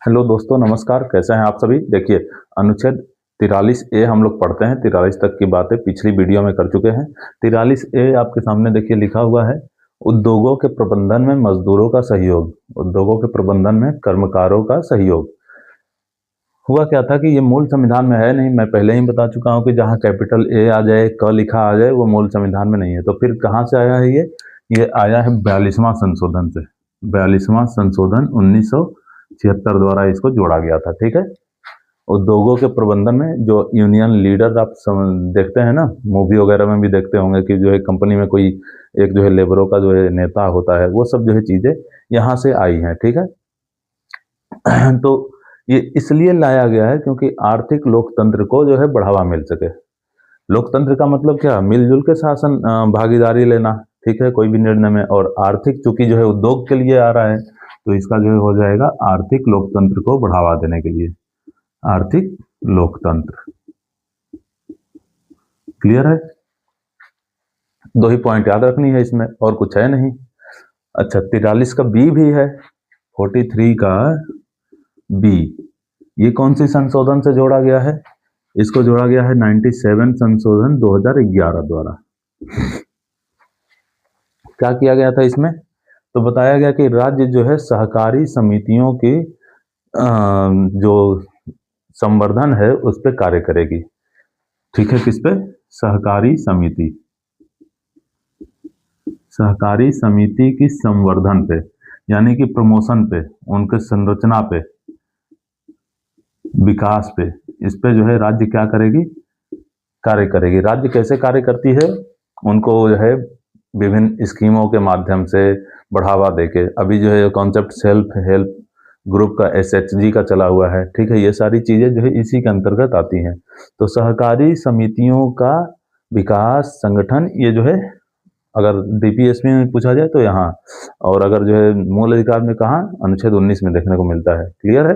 Hello दोस्तों, नमस्कार। कैसे हैं आप सभी। देखिए, अनुच्छेद 43A हम लोग पढ़ते हैं। 43 तक की बातें पिछली वीडियो में कर चुके हैं। 43A आपके सामने देखिए लिखा हुआ है, उद्योगों के प्रबंधन में मजदूरों का सहयोग। उद्योगों के प्रबंधन में कर्मकारों का सहयोग। हुआ क्या था कि ये मूल संविधान में है नहीं। मैं पहले ही बता चुका हूँ कि जहाँ कैपिटल ए आ जाए, क लिखा आ जाए, वो मूल संविधान में नहीं है। तो फिर कहाँ से आया है ये आया है 42वां संशोधन से। 42वां संशोधन 1976 द्वारा इसको जोड़ा गया था। ठीक है। उद्योगों के प्रबंधन में जो यूनियन लीडर आप देखते हैं ना, मूवी वगैरह में भी देखते होंगे कि जो है कंपनी में कोई एक जो है लेबरों का जो है नेता होता है, वो सब जो है चीजें यहाँ से आई हैं। ठीक है। तो ये इसलिए लाया गया है क्योंकि आर्थिक लोकतंत्र को जो है बढ़ावा मिल सके। लोकतंत्र का मतलब क्या? मिलजुल के शासन, भागीदारी लेना। ठीक है, कोई भी निर्णय में। और आर्थिक चूंकि जो है उद्योग के लिए आ रहा है, तो इसका जो है हो जाएगा आर्थिक लोकतंत्र को बढ़ावा देने के लिए। आर्थिक लोकतंत्र। क्लियर है? दो ही पॉइंट याद रखनी है इसमें, और कुछ है नहीं। अच्छा, 43 का बी भी है। 43 का बी, ये कौन सी संशोधन से जोड़ा गया है? इसको जोड़ा गया है 97 संशोधन 2011 द्वारा। क्या किया गया था इसमें? तो बताया गया कि राज्य जो है सहकारी समितियों की जो संवर्धन है उस पर कार्य करेगी। ठीक है, किस पे? सहकारी समिति। सहकारी समिति की संवर्धन पे, यानी कि प्रमोशन पे, उनके संरचना पे, विकास पे, इस पे जो है राज्य क्या करेगी? कार्य करेगी। राज्य कैसे कार्य करती है? उनको जो है विभिन्न स्कीमों के माध्यम से बढ़ावा देके, अभी जो है कॉन्सेप्ट सेल्फ हेल्प ग्रुप का SHG का चला हुआ है। ठीक है, ये सारी चीजें जो है इसी के अंतर्गत आती हैं। तो सहकारी समितियों का विकास संगठन, ये जो है अगर DPSP में पूछा जाए तो यहाँ, और अगर जो है मूल अधिकार में कहा, अनुच्छेद 19 में देखने को मिलता है। क्लियर है?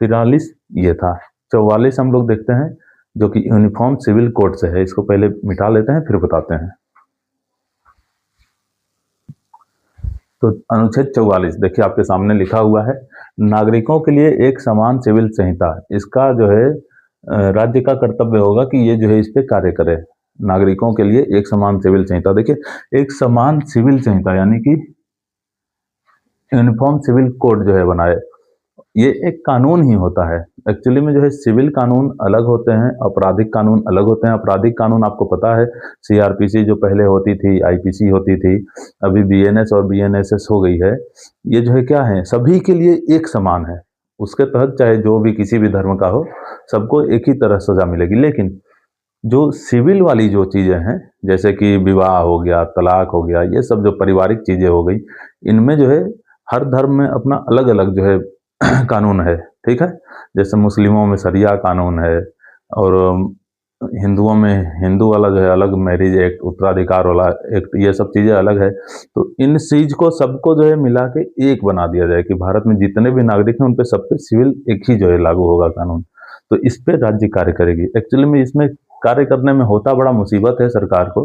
43 ये था। 44 हम लोग देखते हैं, जो कि यूनिफॉर्म सिविल कोड से है। इसको पहले मिटा लेते हैं, फिर बताते हैं। तो अनुच्छेद 44 देखिए आपके सामने लिखा हुआ है, नागरिकों के लिए एक समान सिविल संहिता। इसका जो है राज्य का कर्तव्य होगा कि ये जो है इस पे कार्य करे। नागरिकों के लिए एक समान सिविल संहिता। देखिए, एक समान सिविल संहिता यानी कि यूनिफॉर्म सिविल कोड जो है बनाए, ये एक कानून ही होता है। एक्चुअली में जो है सिविल कानून अलग होते हैं, आपराधिक कानून अलग होते हैं। आपराधिक कानून आपको पता है, CRPC जो पहले होती थी, IPC होती थी, अभी BNS और BNSS हो गई है। ये जो है क्या है, सभी के लिए एक समान है। उसके तहत चाहे जो भी किसी भी धर्म का हो, सबको एक ही तरह सजा मिलेगी। लेकिन जो सिविल वाली जो चीजें हैं, जैसे कि विवाह हो गया, तलाक हो गया, ये सब जो पारिवारिक चीजें हो गई, इनमें जो है हर धर्म में अपना अलग अलग जो है कानून है। ठीक है। जैसे मुस्लिमों में शरिया कानून है, और हिंदुओं में हिंदू वाला जो है अलग, मैरिज एक्ट, उत्तराधिकार वाला एक्ट, ये सब चीजें अलग है। तो इन चीज को सबको जो है मिला के एक बना दिया जाए कि भारत में जितने भी नागरिक हैं उन पे सब पे सिविल एक ही जो है लागू होगा कानून। तो इस पे राज्य कार्य करेगी। एक्चुअली में इसमें कार्य करने में होता बड़ा मुसीबत है सरकार को,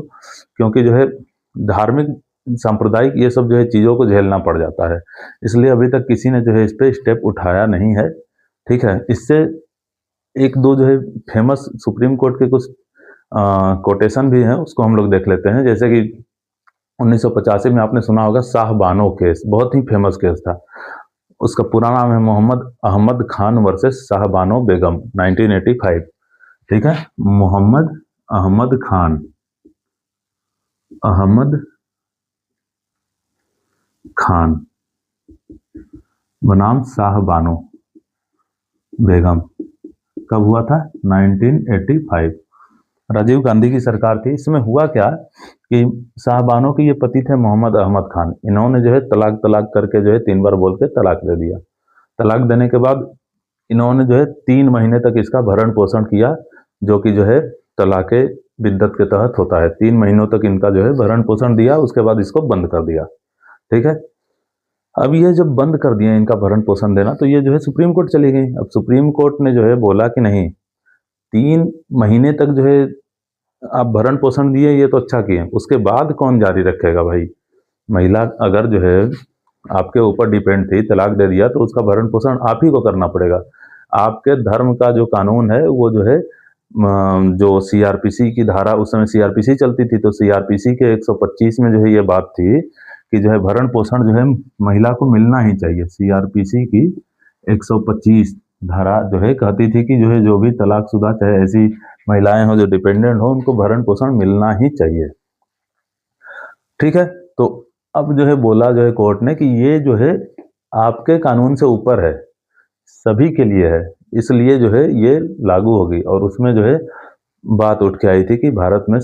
क्योंकि जो है धार्मिक, सांप्रदायिक, ये सब जो है चीजों को झेलना पड़ जाता है। इसलिए अभी तक किसी ने जो है इस पे स्टेप उठाया नहीं है। ठीक है। इससे एक दो जो है फेमस सुप्रीम कोर्ट के कुछ कोटेशन भी हैं, उसको हम लोग देख लेते हैं। जैसे कि 1985 में आपने सुना होगा शाहबानो केस, बहुत ही फेमस केस था। उसका पूरा नाम है मोहम्मद अहमद खान वर्सेस शाहबानो बेगम, 1985। ठीक है, मोहम्मद अहमद खान, अहमद खान बनाम शाहबानो बेगम। कब हुआ था? 1985। राजीव गांधी की सरकार थी। इसमें हुआ क्या कि शाहबानो के ये पति थे मोहम्मद अहमद खान। इन्होंने जो है तलाक तलाक करके जो है 3 बार बोल के तलाक दे दिया। तलाक देने के बाद इन्होंने जो है 3 महीने तक इसका भरण पोषण किया, जो कि जो है तलाक बिद्दत के तहत होता है। 3 महीनों तक इनका जो है भरण पोषण दिया, उसके बाद इसको बंद कर दिया। ठीक है। अब ये जब बंद कर दिया इनका भरण पोषण देना, तो ये जो है सुप्रीम कोर्ट चली गई। अब सुप्रीम कोर्ट ने जो है बोला कि नहीं, 3 महीने तक जो है आप भरण पोषण दिए, ये तो अच्छा किए, उसके बाद कौन जारी रखेगा भाई? महिला अगर जो है आपके ऊपर डिपेंड थी, तलाक दे दिया तो उसका भरण पोषण आप ही को करना पड़ेगा। आपके धर्म का जो कानून है वो जो है जो सीआरपीसी की धारा, उस समय सीआरपीसी चलती थी, तो सीआरपीसी के 125 में जो है ये बात थी कि जो है भरण पोषण जो है महिला को मिलना ही चाहिए। सीआरपीसी की 125 धारा जो है कहती थी कि जो है जो भी तलाकशुदा चाहे ऐसी महिलाएं हो जो डिपेंडेंट हो, उनको भरण पोषण मिलना ही चाहिए। ठीक है, तो अब जो है बोला जो है कोर्ट ने कि ये जो है आपके कानून से ऊपर है, सभी के लिए है, इसलिए जो है ये लागू होगी। और उसमें जो है बात उठ के आई थी कि भारत में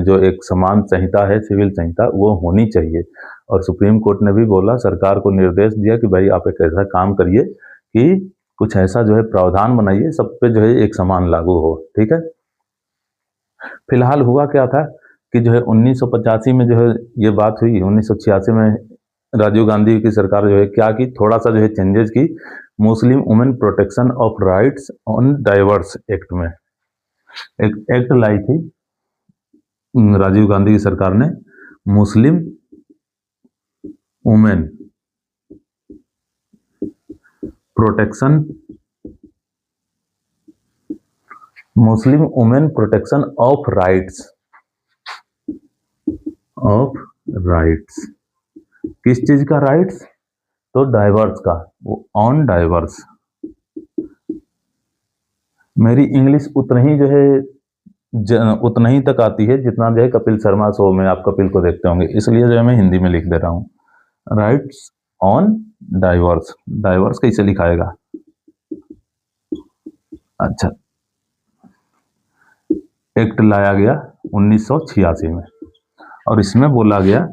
जो एक समान संहिता है, सिविल संहिता, वो होनी चाहिए। और सुप्रीम कोर्ट ने भी बोला, सरकार को निर्देश दिया कि भाई आप एक ऐसा काम करिए कि कुछ ऐसा जो है प्रावधान बनाइए, सब पे जो है एक समान लागू हो। ठीक है, फिलहाल हुआ क्या था कि जो है 1985 में जो है ये बात हुई, 1986 में राजीव गांधी की सरकार जो है क्या की, थोड़ा सा जो है चेंजेस की Muslim women protection of rights on diverse act में। एक एक्ट लाई थी राजीव गांधी की सरकार ने, Muslim women protection Muslim women protection of rights किस चीज का राइट्स? तो डाइवर्स का, ऑन डाइवर्स। मेरी इंग्लिश उतना ही जो है उतना ही तक आती है जितना जो है कपिल शर्मा शो में आप कपिल को देखते होंगे, इसलिए जो है मैं हिंदी में लिख दे रहा हूँ। राइट्स ऑन डाइवर्स, डाइवर्स कैसे लिखाएगा? अच्छा, एक्ट लाया गया 1986 में, और इसमें बोला गया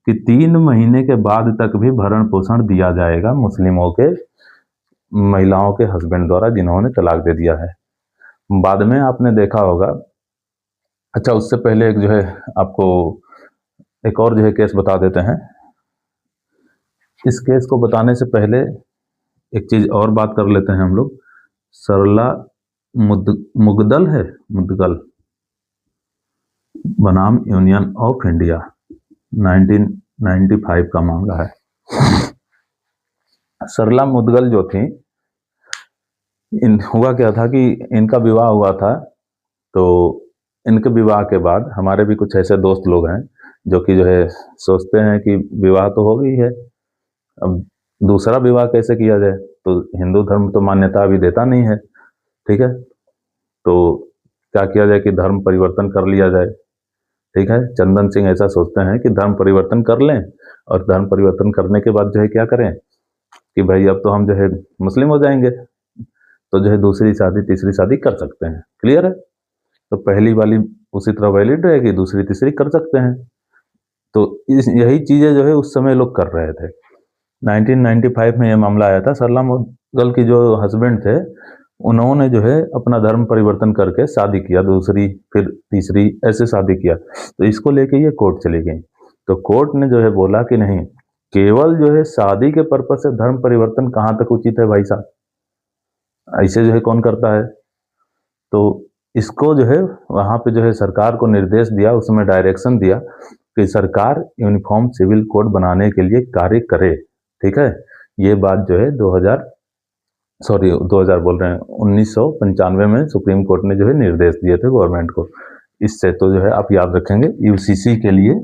कि 3 महीने के बाद तक भी भरण पोषण दिया जाएगा मुस्लिमों के महिलाओं के हस्बैंड द्वारा जिन्होंने तलाक दे दिया है। बाद में आपने देखा होगा, अच्छा उससे पहले एक जो है आपको एक और जो है केस बता देते हैं। इस केस को बताने से पहले एक चीज और बात कर लेते हैं हम लोग। सरला मुगदल है, मुदगल बनाम यूनियन ऑफ इंडिया, 1995 का मामला है। सरला मुदगल जो थी, हुआ क्या था कि इनका विवाह हुआ था, तो इनके विवाह के बाद हमारे भी कुछ ऐसे दोस्त लोग हैं जो कि जो है सोचते हैं कि विवाह तो हो गई है, अब दूसरा विवाह कैसे किया जाए, तो हिंदू धर्म तो मान्यता अभी देता नहीं है। ठीक है, तो क्या किया जाए कि धर्म परिवर्तन कर लिया जाए। ठीक है, चंदन सिंह ऐसा सोचते हैं कि धर्म परिवर्तन कर लें, और धर्म परिवर्तन करने के बाद जो है क्या करें कि भाई अब तो हम जो है मुस्लिम हो जाएंगे, तो जो है दूसरी शादी तीसरी शादी कर सकते हैं। क्लियर है, तो पहली वाली उसी तरह वैलिड रहेगी, दूसरी तीसरी कर सकते हैं। तो यही चीजें जो है उस समय लोग कर रहे थे। 1995 में यह मामला आया था। सरला मुगल की जो हस्बैंड थे, उन्होंने जो है अपना धर्म परिवर्तन करके शादी किया, दूसरी फिर तीसरी ऐसे शादी किया, तो इसको लेके ये कोर्ट चली गई। तो कोर्ट ने जो है बोला कि नहीं, केवल जो है शादी के पर्पज से धर्म परिवर्तन कहाँ तक उचित है भाई साहब, ऐसे जो है कौन करता है। तो इसको जो है वहां पे जो है सरकार को निर्देश दिया, उसमें डायरेक्शन दिया कि सरकार यूनिफॉर्म सिविल कोड बनाने के लिए कार्य करे। ठीक है, ये बात जो है 2000 बोल रहे हैं 1995 में सुप्रीम कोर्ट ने जो है निर्देश दिए थे गवर्नमेंट को। इससे तो जो है आप याद रखेंगे, यूसीसी के लिए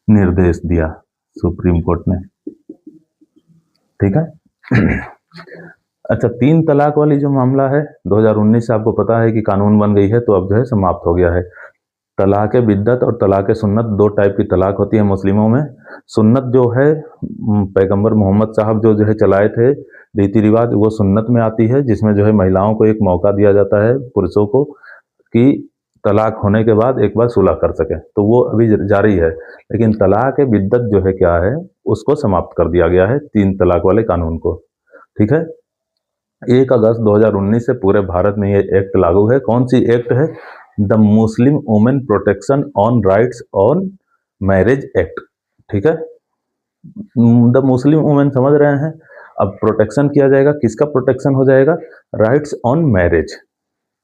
निर्देश दिया सुप्रीम कोर्ट ने। ठीक है। अच्छा, 3 तलाक वाली जो मामला है 2019 से आपको पता है कि कानून बन गई है, तो अब जो है समाप्त हो गया है। तलाक बिद्दत और तलाक सुन्नत 2 टाइप की तलाक होती है मुस्लिमों में। सुन्नत जो है पैगंबर मोहम्मद साहब जो है चलाए थे रीति रिवाज, वो सुन्नत में आती है, जिसमें जो है महिलाओं को एक मौका दिया जाता है पुरुषों को कि तलाक होने के बाद एक बार सुलह कर सके, तो वो अभी जारी है। लेकिन तलाक बिद्दत जो है क्या है, उसको समाप्त कर दिया गया है 3 तलाक वाले कानून को। ठीक है, 1 अगस्त 2019 से पूरे भारत में ये एक्ट लागू है। कौन सी एक्ट है? The Muslim women protection on rights on marriage act. ठीक है, द मुस्लिम वुमेन समझ रहे हैं, अब प्रोटेक्शन किया जाएगा, किसका प्रोटेक्शन हो जाएगा? Rights on marriage.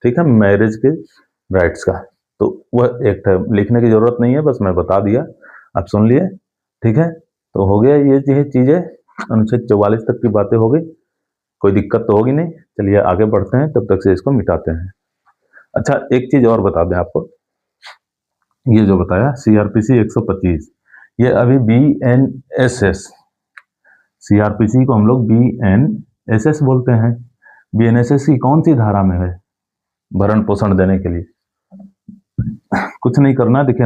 ठीक है, मैरिज के राइट्स का, तो वह एक्ट है, लिखने की जरूरत नहीं है, बस मैं बता दिया, आप सुन लिए। ठीक है, तो हो गया ये चीज़ें, अनुच्छेद 44 तक की बातें हो गई, कोई दिक्कत तो होगी नहीं। चलिए आगे बढ़ते हैं, तब तक से इसको मिटाते हैं। अच्छा, एक चीज़ और बता दें आपको, ये जो बताया सीआरपीसी 125, ये अभी बीएनएसएस, सीआरपीसी को हम लोग बीएनएसएस बोलते हैं। बीएनएसएस की कौन सी धारा में है भरण पोषण देने के लिए? कुछ नहीं करना, देखिए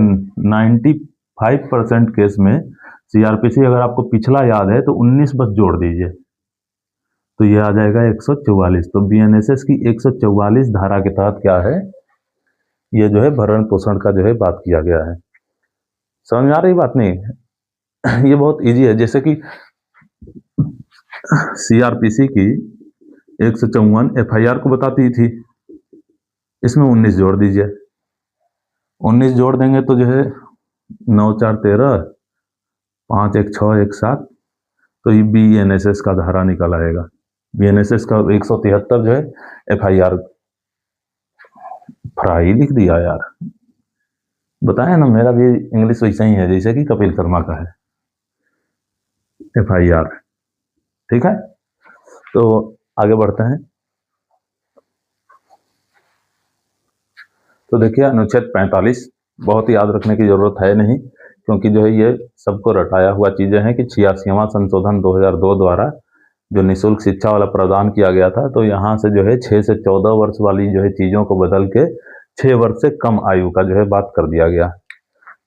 95% केस में सीआरपीसी अगर आपको पिछला याद है तो 19 बस जोड़ दीजिए, तो ये आ जाएगा 144। तो बीएनएसएस की 144 धारा के तहत क्या है, ये जो है भरण पोषण का जो है बात किया गया है। समझ में आ रही बात? नहीं ये बहुत इजी है। जैसे कि सीआरपीसी की 154 एफआईआर को बताती थी, इसमें 19 जोड़ दीजिए, 19 जोड़ देंगे तो जो है 9 4 13, 5 1 6 1 7, तो ये बीएनएसएस का धारा निकल आएगा। बीएनएसएस का 173 जो है एफआईआर, फ्राई लिख दिया यार, बताया ना, मेरा भी इंग्लिश वैसा ही है जैसे कि कपिल शर्मा का है, एफआईआर। ठीक है, तो आगे बढ़ते हैं। तो देखिए अनुच्छेद 45 बहुत याद रखने की जरूरत है नहीं, क्योंकि जो है ये सबको रटाया हुआ चीजें हैं कि 86वां संशोधन 2002 द्वारा जो निःशुल्क शिक्षा वाला प्रदान किया गया था, तो यहाँ से जो है 6 से 14 वर्ष वाली जो है चीजों को बदल के 6 वर्ष से कम आयु का जो है बात कर दिया गया।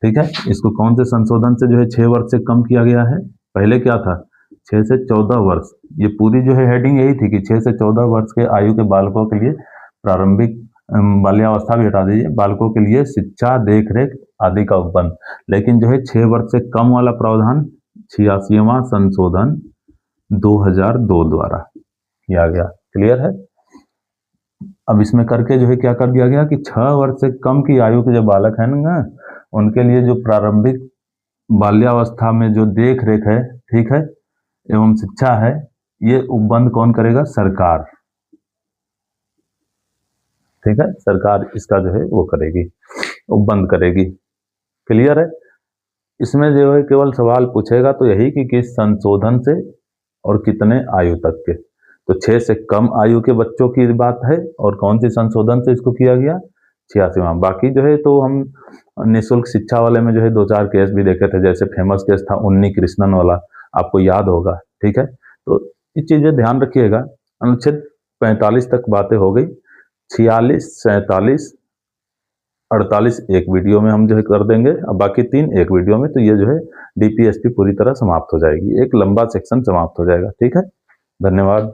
ठीक है, इसको कौन से संशोधन से जो है 6 वर्ष से कम किया गया है? पहले क्या था, 6 से 14 वर्ष। ये पूरी जो है हेडिंग यही थी कि 6 से 14 वर्ष के आयु के बालकों के लिए प्रारंभिक बाल्यावस्था भी हटा दीजिए, बालकों के लिए शिक्षा, देख रेख आदि का उपबंध। लेकिन जो है 6 वर्ष से कम वाला प्रावधान 86वां संशोधन 2002 द्वारा किया गया। क्लियर है? अब इसमें करके जो है क्या कर दिया गया कि 6 वर्ष से कम की आयु के जो बालक हैं ना, उनके लिए जो प्रारंभिक बाल्यावस्था में जो देख रेख है, ठीक है, एवं शिक्षा है, ये उपबंध कौन करेगा? सरकार। ठीक है, सरकार इसका जो है वो करेगी, उपबंध करेगी। क्लियर है? इसमें जो है केवल सवाल पूछेगा तो यही कि किस संशोधन से और कितने आयु तक के। तो 6 से कम आयु के बच्चों की बात है, और कौन सी संशोधन से इसको किया गया? 86वां। बाकी जो है तो हम निःशुल्क शिक्षा वाले में जो है 2-4 केस भी देखे थे, जैसे फेमस केस था उन्नी कृष्णन वाला, आपको याद होगा। ठीक है, तो ये चीजें ध्यान रखिएगा। अनुच्छेद 45 तक बातें हो गई, 46, 47, 48 एक वीडियो में हम जो है कर देंगे, अब बाकी 3 एक वीडियो में। तो ये जो है डीपीएसपी पूरी तरह समाप्त हो जाएगी, एक लंबा सेक्शन समाप्त हो जाएगा। ठीक है, धन्यवाद।